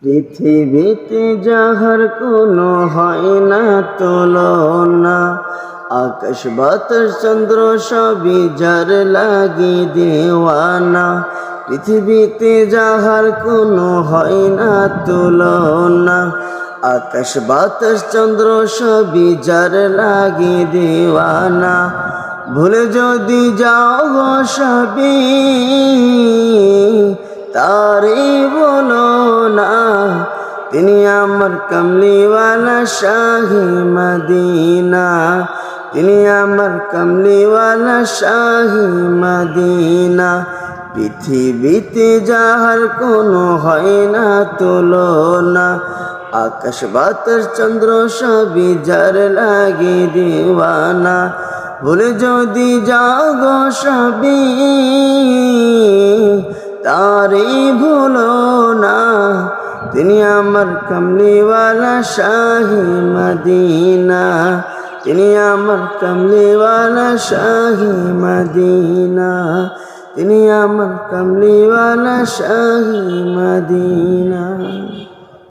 পৃথিবীতে যাহার কোনো হয় না তুলনা, আকাশ বাতাস চন্দ্র সবই যার লাগি দেওয়ানা। পৃথিবীতে যাহার কোনো হয় না তুলনা, আকাশ বাতাস চন্দ্র সবই যার লাগি দেওয়ানা। ভুলে যদি যাও গো সবই তারে বলো না, তিনি আমার কমলিওয়ালা শাহে মদিনা, তিনি আমার কমলিওয়ালা শাহে মদিনা। পৃথিবীতে যাহার কোনো হয় না তুলনা, আকাশ বাতাস চন্দ্র সবই যার লাগে দেওয়ানা। ভুলে যদি যাও গো সবই তারে ভুলো না, তিনি আমার কমলিওয়ালা শাহে মদিনা, তিনি আমার কমলিওয়ালা শাহে মদিনা, তিনি আমার কমলিওয়ালা শাহে মদিনা।